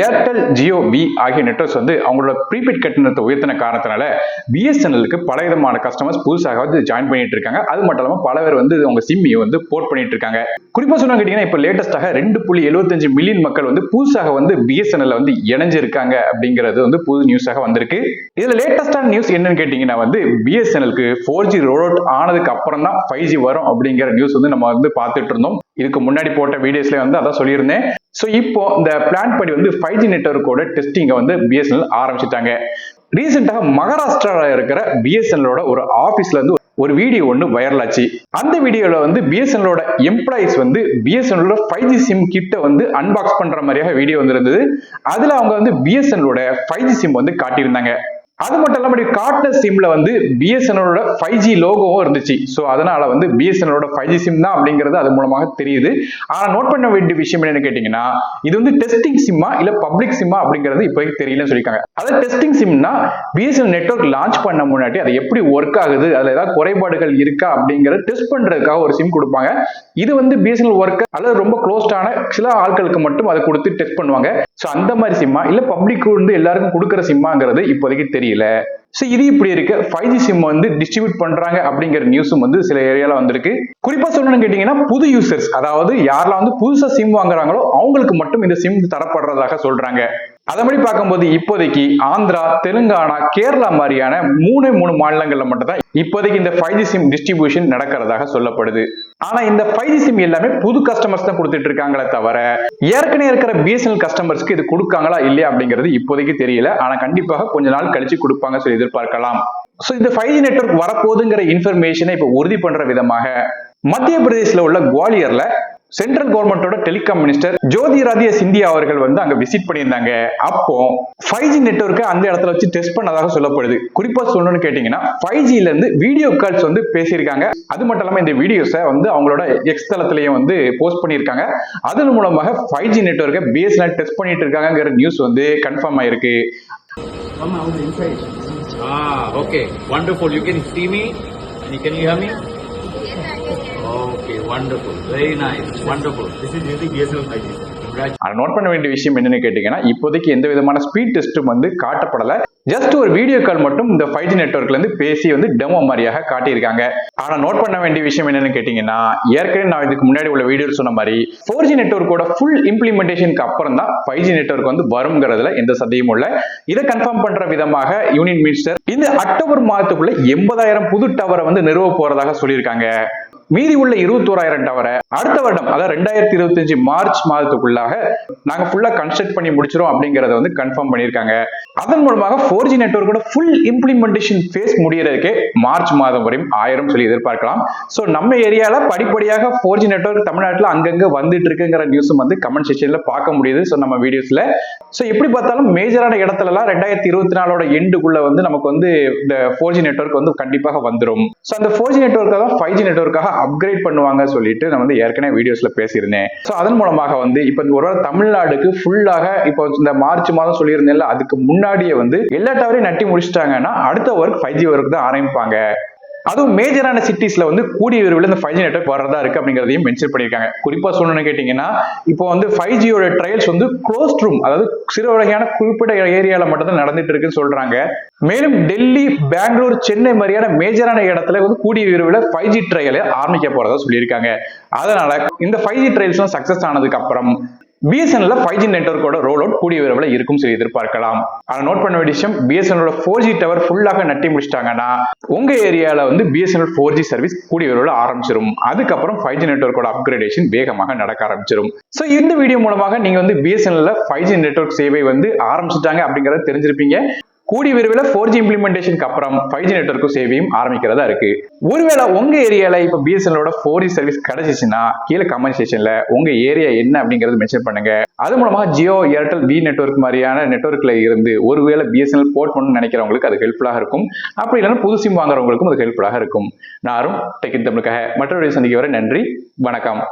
Airtel, Jio, we ஆகிய networks வந்து அவங்களோட ப்ரீபெய்ட் கட்டணத்தை உயர்த்தின காரணத்தினால பிஎஸ்என்எல்லுக்கு பல விதமான கஸ்டமர்ஸ் புதுசாக வந்து ஜாயின் பண்ணிட்டு இருக்காங்க. அது மட்டும் இல்லாமல் பல பேர் வந்து அவங்க சிம்மியை வந்து போர்ட் பண்ணிட்டு இருக்காங்க. குறிப்பா சொன்னா கேட்டீங்கன்னா இப்ப லேட்டஸ்டாக 2.75 மில்லியன் மக்கள் வந்து புதுசாக வந்து பிஎஸ்என்எல் வந்து இணைஞ்சிருக்காங்க அப்படிங்கிறது வந்து புது நியூஸாக வந்திருக்கு. இதுல லேட்டஸ்டான நியூஸ் என்னன்னு கேட்டீங்கன்னா வந்து பிஎஸ்என்எல்க்கு 4G ரோல் அவுட் ஆனதுக்கு அப்புறம் தான் 5G வரும் அப்படிங்கிற நியூஸ் வந்து நம்ம வந்து பார்த்துட்டு இருந்தோம். இதுக்கு முன்னாடி போட்ட வீடியோஸ்ல வந்து அதான் சொல்லியிருந்தேன். சோ இப்போ இந்த பிளான் படி வந்து 5G நெட்வொர்க்கோட டெஸ்டிங்கை வந்து பிஎஸ்என்எல் ஆரம்பிச்சிட்டாங்க. ரீசெண்டாக மகாராஷ்டிரால இருக்கிற பிஎஸ்என்எலோட ஒரு ஆபீஸ்ல இருந்து ஒரு வீடியோ ஒன்று வைரல் ஆச்சு. அந்த வீடியோல வந்து பிஎஸ்என்எலோட எம்ப்ளாயிஸ் வந்து பிஎஸ்என்எலோட 5G சிம் கிட்ட வந்து அன்பாக்ஸ் பண்ற மாதிரியாக வீடியோ வந்திருந்தது. அதுல அவங்க வந்து பிஎஸ்என்எலோட 5G சிம் வந்து காட்டியிருந்தாங்க. அது மட்டும் இல்லாம காட்டின சிம்ல வந்து பிஎஸ்என்எலோட 5G லோகோவும் இருந்துச்சு. சோ அதனால வந்து பிஎஸ்என்எலோட 5G சிம் தான் அப்படிங்கிறது அது மூலமாக தெரியுது. ஆனா நோட் பண்ண வேண்டிய விஷயம் என்னன்னு கேட்டீங்கன்னா இது வந்து டெஸ்டிங் சிம்மா இல்ல பப்ளிக் சிம்மா அப்படிங்கிறது இப்போதைக்கு தெரியலன்னு சொல்லியிருக்காங்க. அதாவது டெஸ்டிங் சிம்னா பிஎஸ்என்எல் நெட்வொர்க் லான்ச் பண்ண முன்னாடி அது எப்படி ஒர்க் ஆகுது, அதுல ஏதாவது குறைபாடுகள் இருக்கா அப்படிங்கறத டெஸ்ட் பண்றதுக்காக ஒரு சிம் கொடுப்பாங்க. இது வந்து பிஎஸ்என்எல் ஒர்க் அல்லது ரொம்ப க்ளோஸ்டான சில ஆட்களுக்கு மட்டும் அதை கொடுத்து டெஸ்ட் பண்ணுவாங்க. சோ அந்த மாதிரி சிம்மா இல்ல பப்ளிக் வந்து எல்லாருக்கும் கொடுக்குற சிம்மாங்கிறது இப்போதைக்கு தெரியல. சோ இது இப்படி இருக்கு. 5G சிம் வந்து டிஸ்ட்ரிபியூட் பண்றாங்க அப்படிங்கிற நியூஸும் வந்து சில ஏரியால வந்திருக்கு. குறிப்பா சொல்லணும்னு கேட்டீங்கன்னா புது யூசர்ஸ், அதாவது யாரெல்லாம் வந்து புதுசா சிம் வாங்குறாங்களோ அவங்களுக்கு மட்டும் இந்த சிம் தரப்படுறதாக சொல்றாங்க. அதபடி பார்க்கும்போது இப்போதைக்கு ஆந்திரா, தெலுங்கானா, கேரளா மாதிரியான மூணு மாநிலங்கள்ல மட்டும் தான் இப்போதைக்கு இந்த 5G சிம் டிஸ்ட்ரிபியூஷன் நடக்கிறதாக சொல்லப்படுது. ஆனா இந்த 5G சிம் எல்லாமே புது கஸ்டமர்ஸ் தான் கொடுத்துட்டு இருக்காங்களே தவிர ஏற்கனவே இருக்கிற பிஎஸ்என்எல் கஸ்டமர்ஸ்க்கு இது கொடுக்காங்களா இல்லையா அப்படிங்கிறது இப்போதைக்கு தெரியல. ஆனா கண்டிப்பாக கொஞ்ச நாள் கழிச்சு கொடுப்பாங்க சொல்லி எதிர்பார்க்கலாம். சோ இந்த 5G நெட்வொர்க் வரப்போகுதுங்கிற இன்ஃபர்மேஷனை இப்ப உறுதி பண்ற விதமாக மத்திய பிரதேசல உள்ள குவாலியர்ல சென்ட்ரல் கவர்மெண்டோட டெலிகாம் மினிஸ்டர் ஜோதிராதித்ய சிந்தியா அவர்கள் வந்து அங்க விசிட் பண்ணியிருந்தாங்க. அப்போ 5G நெட்வொர்க்கை அந்த இடத்துல வச்சு டெஸ்ட் பண்ணதாக சொல்லப்படுது. குறிப்பா சொல்லணும்னு கேட்டீங்கன்னா 5Gல இருந்து வீடியோ கால்ஸ் வந்து பேசியிருக்காங்க. அது மட்டும் இல்லாம இந்த வீடியோஸை வந்து அவங்களோட எக்ஸ் தளத்திலேயே வந்து போஸ்ட் பண்ணியிருக்காங்க. அதன் மூலமாக 5G நெட்வொர்க்கை பிஎஸ்என்எல் டெஸ்ட் பண்ணிட்டு இருக்காங்கிற நியூஸ் வந்து கன்ஃபார்ம் ஆயிருக்கு. Okay, wonderful. You can see me and can you hear me? Okay, wonderful. Very nice. Wonderful. This is using BSNL 5G. Note பண்ண வேண்டிய விஷயம் என்னன்னு கேட்டீங்கன்னா இப்போதைக்கு எந்த விதமான ஸ்பீட் டெஸ்ட்டும் வந்து காட்டப்படல. ஜஸ்ட் ஒரு வீடியோ கால் மட்டும் இந்த 5G நெட்வொர்க்ல இருந்து பேசி வந்து டெமோ மாதிரியாக காட்டியிருக்காங்க. ஆனா நோட் பண்ண வேண்டிய விஷயம் என்னன்னு கேட்டீங்கன்னா ஏற்கனவே நான் இதுக்கு முன்னாடி உள்ள வீடியோ சொன்ன மாதிரி 4G நெட்வொர்க்கோட ஃபுல் இம்ப்ளிமெண்டேஷனுக்கு அப்புறம் தான் 5G நெட்வொர்க் வந்து வருங்கிறதுல எந்த சந்தேகமும் இல்ல. இதை கன்ஃபார்ம் பண்ற விதமாக யூனியன் மினிஸ்டர் இந்த அக்டோபர் மாதத்துக்குள்ள 80,000 புது டவரை வந்து நிறுவ போறதாக சொல்லியிருக்காங்க. மீதி உள்ள 21,000 டவரை அடுத்த வருடம் அதாவது 2025 மார்ச் மாதத்துக்குள்ளாக நாங்க ஃபுல்லா கன்ஸ்ட்ரக்ட் பண்ணி முடிச்சிரும் அப்படிங்கறத வந்து கன்ஃபார்ம் பண்ணிருக்காங்க. அதன் மூலமாக 4G நெட்வொர்க்கோட ஃபுல் இம்ப்ளிமெண்டேஷன் ஃபேஸ் முடியறதுக்கு மார்ச் மாதம் வரையும் 1000 சொல்லி எதிர்பார்க்கலாம். சோ நம்ம ஏரியால படிப்படியாக 4G நெட்வொர்க் தமிழ்நாட்டுல அங்கங்க வந்துட்டு இருக்குங்கிற நியூஸும் வந்து கமெண்ட் செக்ஷன்ல பார்க்க முடியுது. சோ நம்ம வீடியோஸ்ல சோ எப்படி பார்த்தாலும் மேஜரான இடத்துல எல்லாம் 2024 எண்டுக்குள்ள வந்து நமக்கு வந்து இந்த 4G நெட்வொர்க் வந்து கண்டிப்பாக வந்துடும். சோ அந்த 4G நெட்வொர்க்கை தான் 5G நெட்வொர்க்காக அப்கிரேட் பண்ணுவாங்க சொல்லிட்டு நான் வந்து ஏற்கனவே வீடியோஸ்ல பேசியிருந்தேன். சோ அதன் மூலமாக வந்து இப்ப ஒருவேளை தமிழ்நாடுக்கு ஃபுல்லாக இப்போ இந்த மார்ச் மாதம் சொல்லியிருந்தேன்ல அதுக்கு முன்னாடியே வந்து எல்லா டவரையும் நட்டி முடிச்சிட்டாங்கன்னா அடுத்த ஒர்க் 5G ஒர்க் தான் ஆரம்பிப்பாங்க. அதுவும் மேஜரான சிட்டிஸ்ல வந்து கூடிய விரைவில் இந்த 5G நெட்வொர்க் வரதா இருக்கு அப்படிங்கறதையும் மென்ஷன் பண்ணிருக்காங்க. குறிப்பா சொல்லணும்னு கேட்டீங்கன்னா இப்போ வந்து 5Gயோட ட்ரையல்ஸ் வந்து க்ளோஸ்ட் ரூம் அதாவது சிறு வகையான குறிப்பிட்ட ஏரியால மட்டும் தான் நடந்துட்டு இருக்குன்னு சொல்றாங்க. மேலும் டெல்லி, பெங்களூர், சென்னை மாதிரியான மேஜரான இடத்துல வந்து கூடிய விரைவில் 5G ட்ரையலை ஆரம்பிக்க போறதா சொல்லியிருக்காங்க. அதனால இந்த 5G ட்ரையல்ஸ் சக்சஸ் ஆனதுக்கு அப்புறம் பிஎஸ்என்எல் 5G நெட்வொர்க்கோட ரோல் அவுட் கூடிய விரைவில் இருக்கும் சொல்லி எதிர்பார்க்கலாம். ஆனா நோட் பண்ண வேண்டிய விஷயம் பிஎஸ்என்எல் 4G டவர் ஃபுல்லாக நட்டி முடிச்சிட்டாங்கன்னா உங்க ஏரியால வந்து பிஎஸ்என்எல் 4G சர்வீஸ் கூடிய விரைவில் ஆரம்பிச்சிடும். அதுக்கப்புறம் 5G நெட்வொர்க்கோட அப்கிரேடேஷன் வேகமாக நடக்க ஆரம்பிச்சிடும். சோ இந்த வீடியோ மூலமாக நீங்க வந்து பிஎஸ்என்எல் 5G நெட்வொர்க் சேவை வந்து ஆரம்பிச்சிட்டாங்க அப்படிங்கறத தெரிஞ்சிருப்பீங்க. கூடிய விரைவில் 4G இம்ப்ளிமெண்டேஷனுக்கு அப்புறம் 5G நெட்வொர்க் சேவையும் ஆரம்பிக்கிறதா இருக்கு. ஒருவேளை உங்க ஏரியால இப்ப பிஎஸ்என்எலோட 4G சர்வீஸ் கிடைச்சிச்சுன்னா கீழே கமெண்ட் செக்ஷன்ல உங்க ஏரியா என்ன அப்படிங்கறது மென்ஷன் பண்ணுங்க. அது மூலமா ஜியோ, ஏர்டெல், வி நெட்வொர்க் மாதிரியான நெட்வொர்க்ல இருந்து ஒருவேளை பிஎஸ்என்எல் போர்ட் பண்ணணும்னு நினைக்கிறவங்களுக்கு அது ஹெல்ப்ஃபுல்லாக இருக்கும். அப்படி இல்லைன்னா புது சிம் வாங்குறவங்களுக்கும் அது ஹெல்ப்ஃபுல்லாக இருக்கும். நானும் டெக் இன் தமிழுக்காக மற்றொரு சந்திக்க வரை நன்றி, வணக்கம்.